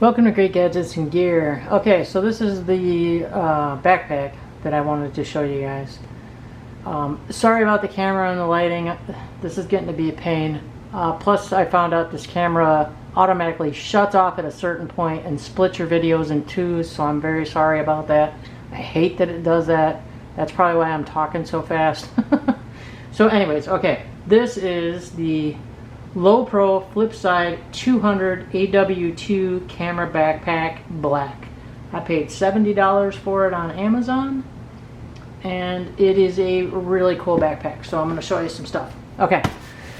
Welcome to Great Gadgets and Gear. Okay, so this is the backpack that I wanted to show you guys. Sorry about the camera and the lighting. This is getting to be a pain. Plus I found out this camera automatically shuts off at a certain point and splits your videos in two, so I'm very sorry about that. I hate that it does that. That's probably why I'm talking so fast. So anyways, okay, this is the Lowepro Flipside 200 AW2 camera backpack black. I paid $70 for it on Amazon, and it is a really cool backpack, so I'm going to show you some stuff. Okay,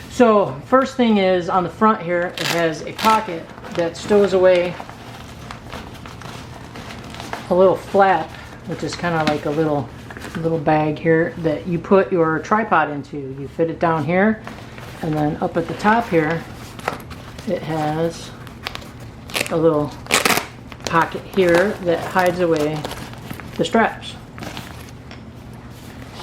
so first thing is on the front here, it has a pocket that stows away a little flap, which is kind of like a little bag here that you put your tripod into. You fit it down here, and then up at the top here it has a little pocket here that hides away the straps.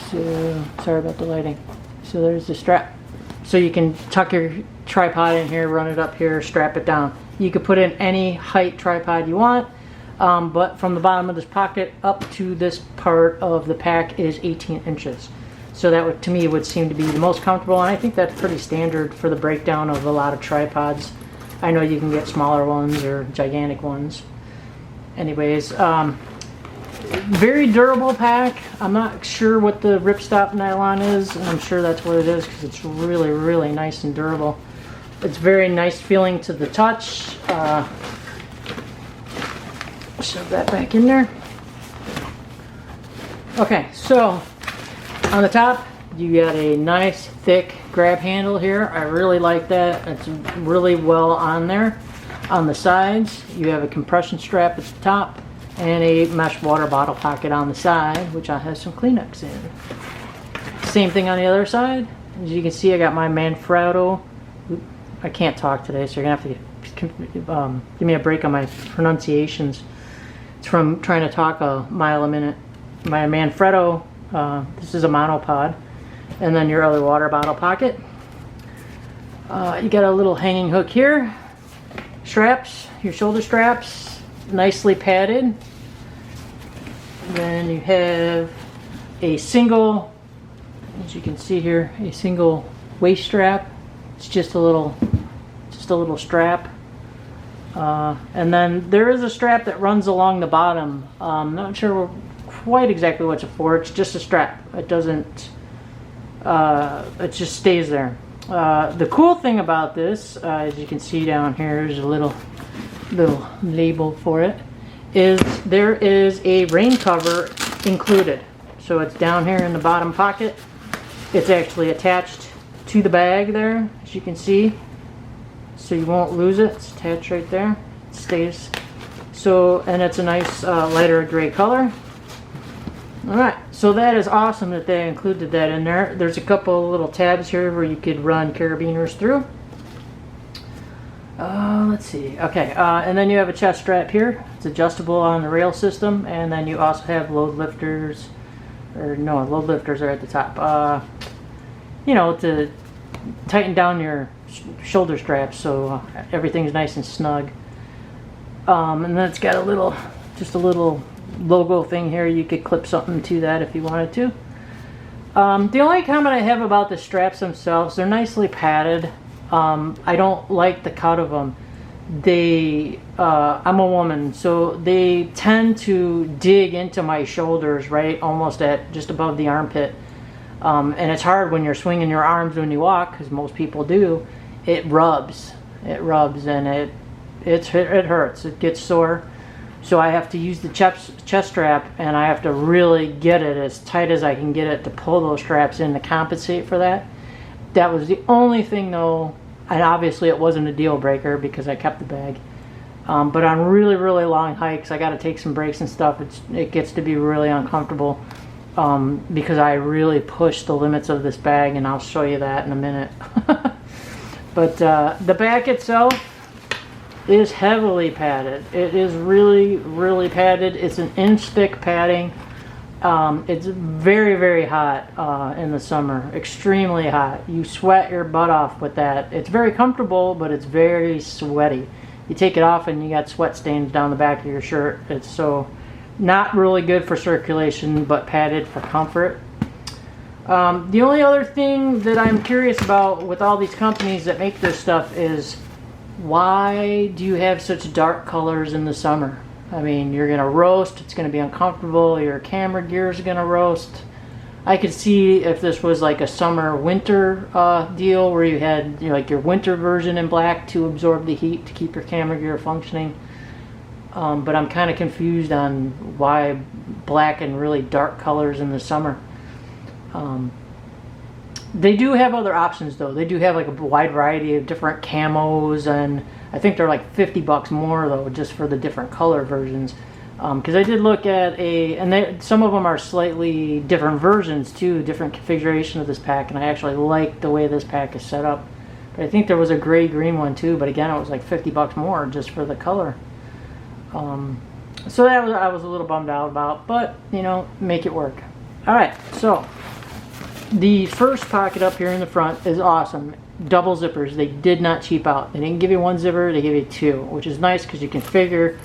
So sorry about the lighting. So there's the strap, so you can tuck your tripod in here, run it up here, strap it down. You could put in any height tripod you want, but from the bottom of this pocket up to this part of the pack is 18 inches. So that would, to me, would seem to be the most comfortable, and I think that's pretty standard for the breakdown of a lot of tripods. I know you can get smaller ones or gigantic ones. Anyways, very durable pack. I'm not sure what the ripstop nylon is, and I'm sure that's what it is because it's really, really nice and durable. It's very nice feeling to the touch. Shove that back in there. Okay, so on the top, you got a nice thick grab handle here. I really like that. It's really well on there. On the sides, you have a compression strap at the top and a mesh water bottle pocket on the side, which I have some Kleenex in. Same thing on the other side. As you can see, I got my Manfrotto. I can't talk today, so you're gonna have to give me a break on my pronunciations. It's from trying to talk a mile a minute. My Manfrotto. This is a monopod, and then your other water bottle pocket. You got a little hanging hook here, straps, your shoulder straps, nicely padded. Then you have a single, as you can see here, a single waist strap. It's just a little strap. And then there is a strap that runs along the bottom. I'm not sure quite exactly what it's for. It's just a strap. It doesn't, it just stays there. The cool thing about this, as you can see down here, there's a little label for it, is there is a rain cover included. So it's down here in the bottom pocket. It's actually attached to the bag there, as you can see, so you won't lose it. It's attached right there. It stays. So, and it's a nice lighter gray color. Alright, so that is awesome that they included that in there. There's a couple little tabs here where you could run carabiners through. Let's see. Okay, and then you have a chest strap here. It's adjustable on the rail system, and then you also have load lifters. Or no, load lifters are at the top. You know, to tighten down your shoulder straps so everything's nice and snug. And then it's got a little, just a little logo thing here. You could clip something to that if you wanted to. The only comment I have about the straps themselves, they're nicely padded. I don't like the cut of them. I'm a woman, so they tend to dig into my shoulders, right, almost at just above the armpit. And it's hard when you're swinging your arms when you walk, because most people do. It rubs, and it hurts. It gets sore. So I have to use the chest strap, and I have to really get it as tight as I can get it to pull those straps in to compensate for that. That was the only thing, though, and obviously it wasn't a deal breaker because I kept the bag. But on really, really long hikes, I got to take some breaks and stuff. It gets to be really uncomfortable because I really push the limits of this bag, and I'll show you that in a minute. But the back itself is heavily padded. It is really, really padded. It's an inch thick padding. It's very, very hot in the summer. Extremely hot. You sweat your butt off with that. It's very comfortable, but it's very sweaty. you take it off and you got sweat stains down the back of your shirt. It's so not really good for circulation, but padded for comfort. The only other thing that I'm curious about with all these companies that make this stuff is, why do you have such dark colors in the summer? I mean, you're going to roast, it's going to be uncomfortable, your camera gear is going to roast. I could see if this was like a summer-winter deal where you had, you know, like your winter version in black to absorb the heat to keep your camera gear functioning. But I'm kind of confused on why black and really dark colors in the summer. They do have other options though. They do have like a wide variety of different camos, and I think they're like $50 more though, just for the different color versions. Because I did look at some of them are slightly different versions too, different configuration of this pack, and I actually like the way this pack is set up. But I think there was a gray-green one too, but again, it was like $50 more just for the color. So that I was a little bummed out about, but you know, make it work. All right, so the first pocket up here in the front is awesome. Double zippers. They did not cheap out. They didn't give you one zipper, they gave you two, which is nice because you can configure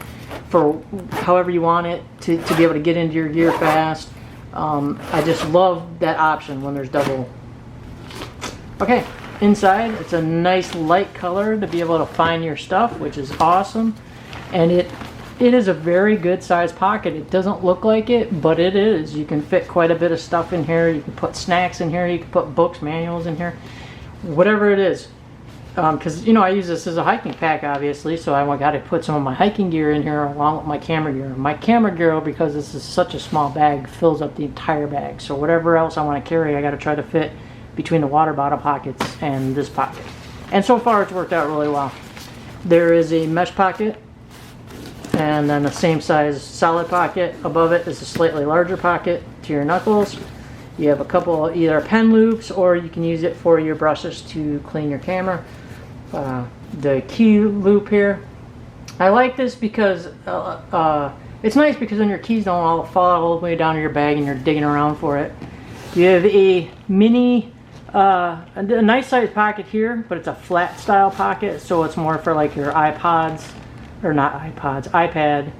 for however you want it to be able to get into your gear fast. I just love that option when there's double. Okay, inside it's a nice light color to be able to find your stuff, which is awesome. And it is a very good sized pocket. It doesn't look like it, but it is. You can fit quite a bit of stuff in here. You can put snacks in here. You can put books, manuals in here, whatever it is. Because, you know, I use this as a hiking pack, obviously, so I got to put some of my hiking gear in here along with my camera gear. My camera gear, because this is such a small bag, fills up the entire bag. So whatever else I want to carry, I got to try to fit between the water bottle pockets and this pocket. And so far, it's worked out really well. There is a mesh pocket, and then the same size solid pocket. Above it is a slightly larger pocket to your knuckles. You have a couple either pen loops, or you can use it for your brushes to clean your camera. The key loop here, I like this because it's nice because then your keys don't all fall all the way down to your bag and you're digging around for it. You have a mini, a nice sized pocket here, but it's a flat style pocket, so it's more for like your iPods, or not iPods, iPad,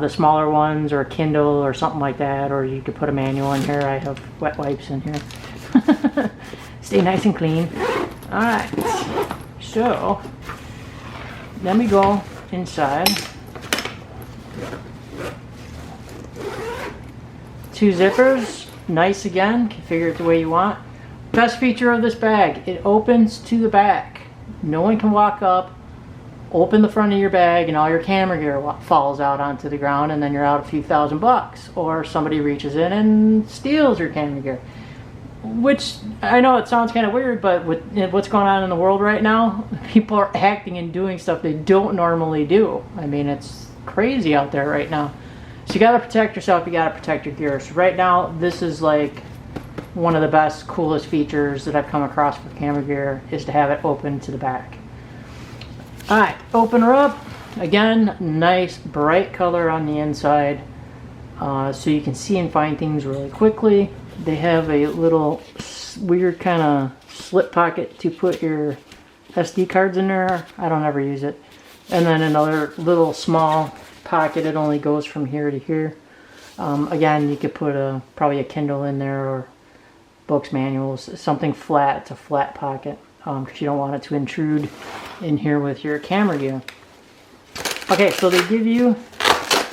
the smaller ones, or Kindle or something like that, or you could put a manual in here. I have wet wipes in here. Stay nice and clean. Alright, so then we go inside. Two zippers, nice again, configure it the way you want. Best feature of this bag, it opens to the back. No one can walk up, open the front of your bag, and all your camera gear falls out onto the ground, and then you're out a few $1,000, or somebody reaches in and steals your camera gear. Which, I know it sounds kind of weird, but with what's going on in the world right now, people are acting and doing stuff they don't normally do. I mean, it's crazy out there right now. So you gotta protect yourself, you gotta protect your gear. So right now, this is like one of the best, coolest features that I've come across for camera gear, is to have it open to the back. Alright, open her up. Again, nice bright color on the inside, so you can see and find things really quickly. They have a little weird kind of slip pocket to put your SD cards in there. I don't ever use it. And then another little small pocket. It only goes from here to here. Again, you could put probably a Kindle in there, or books, manuals, something flat. It's a flat pocket because you don't want it to intrude in here with your camera gear. Okay, so they give you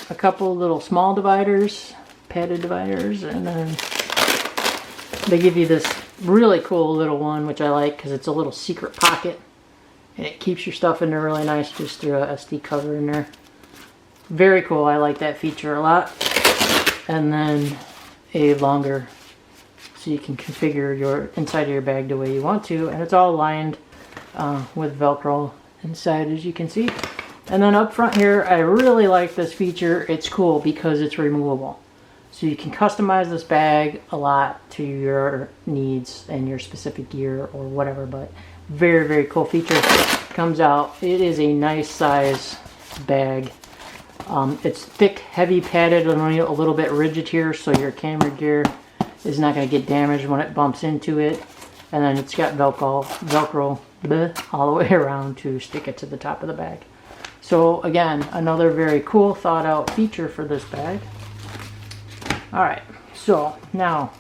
a couple little small dividers, padded dividers, and then they give you this really cool little one, which I like because it's a little secret pocket, and it keeps your stuff in there really nice. Just threw a SD cover in there. Very cool. I like that feature a lot. And then a longer, so you can configure your inside of your bag the way you want to, and it's all lined with Velcro inside, as you can see. And then up front here, I really like this feature. It's cool because it's removable. So you can customize this bag a lot to your needs and your specific gear or whatever, but very, very cool feature. Comes out, it is a nice size bag. It's thick, heavy, padded, and only a little bit rigid here, so your camera gear is not going to get damaged when it bumps into it. And then it's got Velcro all the way around to stick it to the top of the bag. So again, another very cool thought out feature for this bag. All right, so now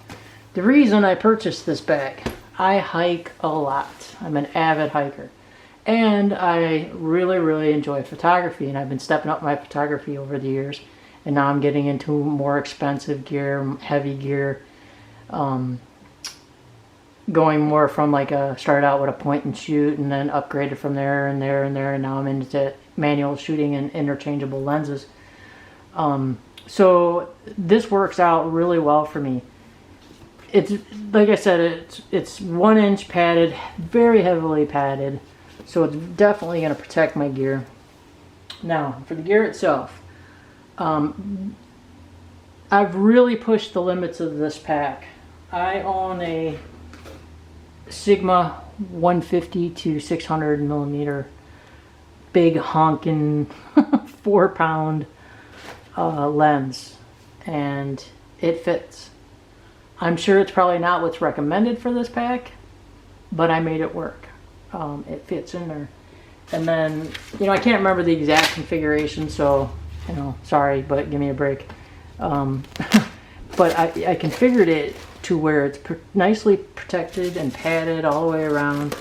the reason I purchased this bag, I hike a lot. I'm an avid hiker, and I really enjoy photography, and I've been stepping up my photography over the years, and now I'm getting into more expensive gear, heavy gear, going more from like started out with a point and shoot and then upgraded from there and now I'm into manual shooting and interchangeable lenses. So this works out really well for me. It's like I said, it's 1 inch padded, very heavily padded, so it's definitely going to protect my gear. Now for the gear itself, I've really pushed the limits of this pack. I own a Sigma 150 to 600 millimeter big honkin' 4-pound lens, and it fits. I'm sure it's probably not what's recommended for this pack, but I made it work. It fits in there. And then, you know, I can't remember the exact configuration, so, you know, sorry, but give me a break. But I configured it to where it's nicely protected and padded all the way around,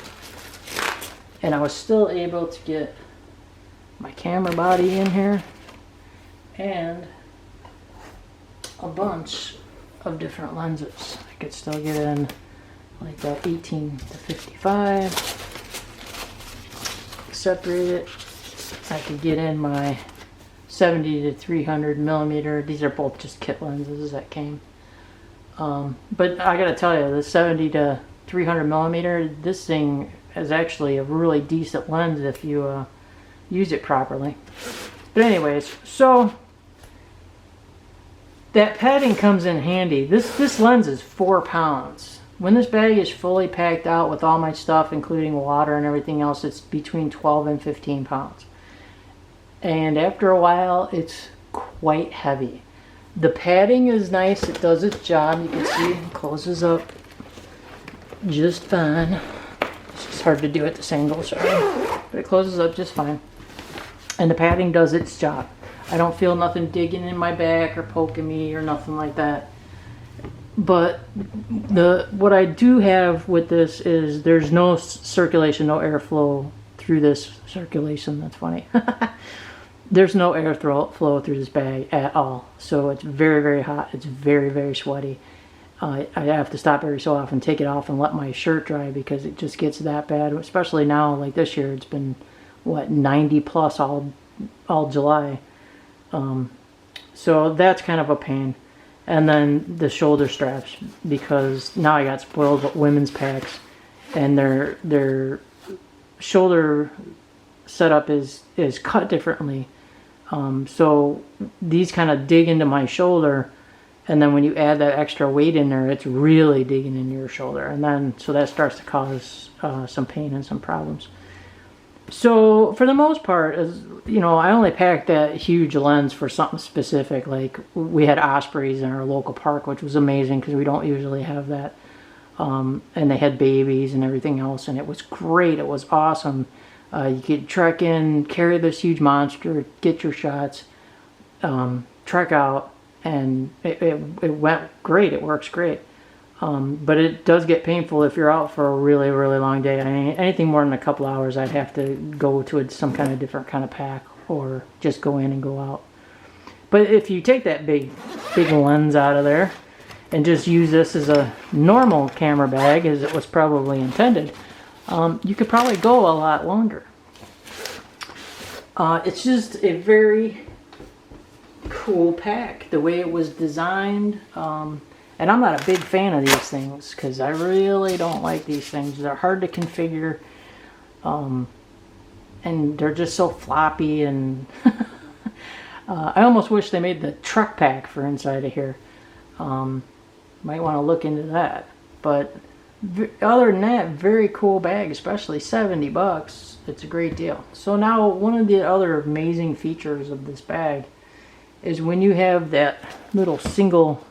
and I was still able to get my camera body in here and a bunch of different lenses. I could still get in like that 18 to 55, separate it. I could get in my 70 to 300 millimeter. These are both just kit lenses that came. But I gotta tell you, the 70 to 300 millimeter, this thing is actually a really decent lens if you use it properly. But anyways, so that padding comes in handy. This lens is 4 pounds. When this bag is fully packed out with all my stuff, including water and everything else, it's between 12 and 15 pounds. And after a while, it's quite heavy. The padding is nice. It does its job. You can see it closes up just fine. It's just hard to do at this angle, sorry. But it closes up just fine. And the padding does its job. I don't feel nothing digging in my back or poking me or nothing like that. But what I do have with this is there's no circulation, no airflow through this circulation. That's funny. There's no airflow through this bag at all. So it's very hot. It's very sweaty. I have to stop every so often, take it off and let my shirt dry because it just gets that bad. Especially now, like this year, it's been, what, 90 plus all July. So that's kind of a pain. And then the shoulder straps, because now I got spoiled with women's packs, and their shoulder setup is cut differently. So these kind of dig into my shoulder, and then when you add that extra weight in there, it's really digging into your shoulder, and then so that starts to cause some pain and some problems. So for the most part, you know, I only packed that huge lens for something specific. Like we had ospreys in our local park, which was amazing because we don't usually have that. And they had babies and everything else, and it was great. It was awesome. You could trek in, carry this huge monster, get your shots, trek out, and it went great. It works great. But it does get painful if you're out for a really long day. I mean, anything more than a couple hours, I'd have to go to some kind of different kind of pack or just go in and go out. But if you take that big lens out of there and just use this as a normal camera bag, as it was probably intended, you could probably go a lot longer. It's just a very cool pack, the way it was designed. And I'm not a big fan of these things because I really don't like these things. They're hard to configure, and they're just so floppy, and I almost wish they made the truck pack for inside of here. Might want to look into that. But other than that, very cool bag, especially $70. It's a great deal. So now one of the other amazing features of this bag is when you have that little single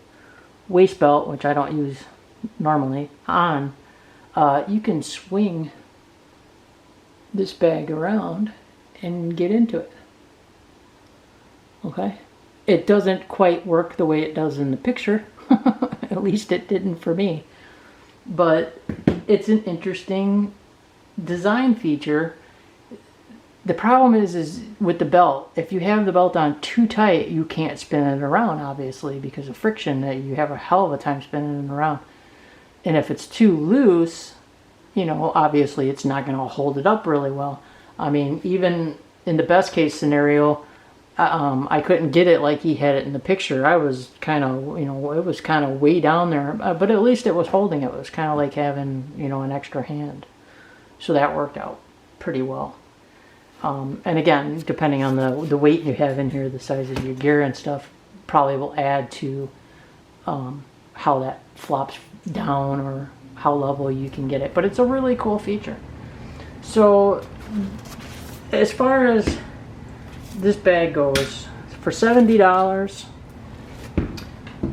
waist belt, which I don't use normally, on, you can swing this bag around and get into it. Okay, it doesn't quite work the way it does in the picture. At least it didn't for me. But it's an interesting design feature. The problem is with the belt. If you have the belt on too tight, you can't spin it around, obviously, because of friction. That you have a hell of a time spinning it around. And if it's too loose, you know, obviously it's not going to hold it up really well. I mean, even in the best case scenario, I couldn't get it like he had it in the picture. I was kind of, you know, it was kind of way down there, but at least it was holding it. It was kind of like having, you know, an extra hand. So that worked out pretty well. And again, depending on the weight you have in here, the size of your gear and stuff, probably will add to how that flops down or how level you can get it. But it's a really cool feature. So as far as this bag goes, for $70,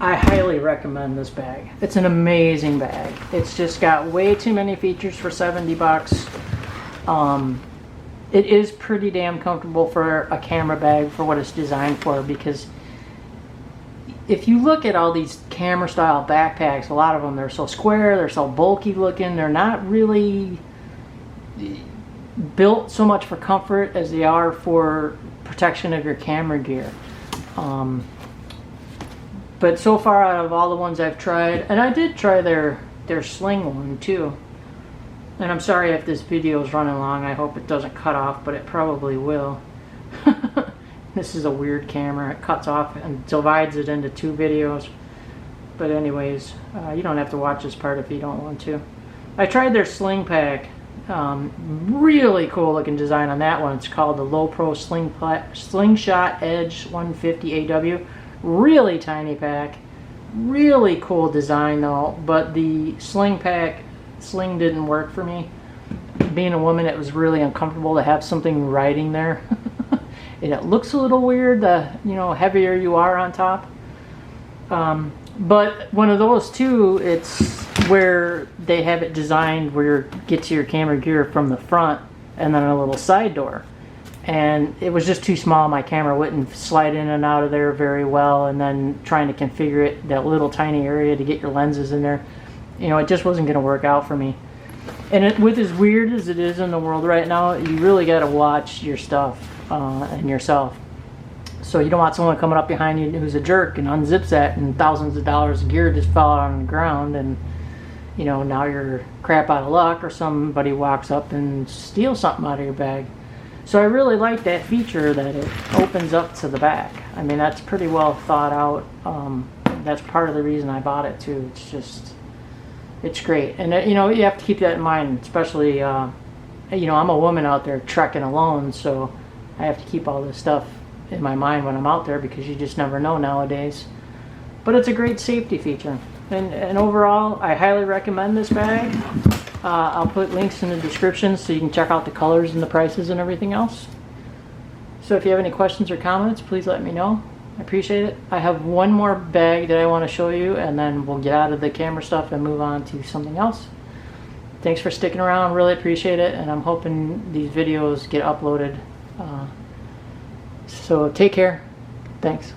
I highly recommend this bag. It's an amazing bag. It's just got way too many features for 70 bucks. It is pretty damn comfortable for a camera bag for what it's designed for, because if you look at all these camera style backpacks, a lot of them, they're so square, they're so bulky looking, they're not really built so much for comfort as they are for protection of your camera gear. But so far, out of all the ones I've tried, and I did try their sling one too, and I'm sorry if this video is running long, I hope it doesn't cut off, but it probably will. This is a weird camera. It cuts off and divides it into two videos. But anyways, you don't have to watch this part if you don't want to. I tried their sling pack. Really cool looking design on that one. It's called the Lowepro Slingshot Edge 150 AW. Really tiny pack. Really cool design though, but the sling didn't work for me. Being a woman, it was really uncomfortable to have something riding there. And it looks a little weird, the, you know, heavier you are on top. But one of those too, it's where they have it designed where you get to your camera gear from the front and then a little side door. And it was just too small. My camera wouldn't slide in and out of there very well, and then trying to configure it, that little tiny area to get your lenses in there, you know, it just wasn't going to work out for me. And with as weird as it is in the world right now, you really got to watch your stuff and yourself. So you don't want someone coming up behind you who's a jerk and unzips that, and thousands of dollars of gear just fell out on the ground, and you know, now you're crap out of luck, or somebody walks up and steals something out of your bag. So I really like that feature that it opens up to the back. I mean, that's pretty well thought out. That's part of the reason I bought it too. It's just, it's great. And you know, you have to keep that in mind, especially, you know, I'm a woman out there trekking alone, so I have to keep all this stuff in my mind when I'm out there, because you just never know nowadays. But it's a great safety feature. And overall, I highly recommend this bag. I'll put links in the description so you can check out the colors and the prices and everything else. So if you have any questions or comments, please let me know. I appreciate it. I have one more bag that I want to show you, and then we'll get out of the camera stuff and move on to something else. Thanks for sticking around. Really appreciate it, and I'm hoping these videos get uploaded. So take care. Thanks.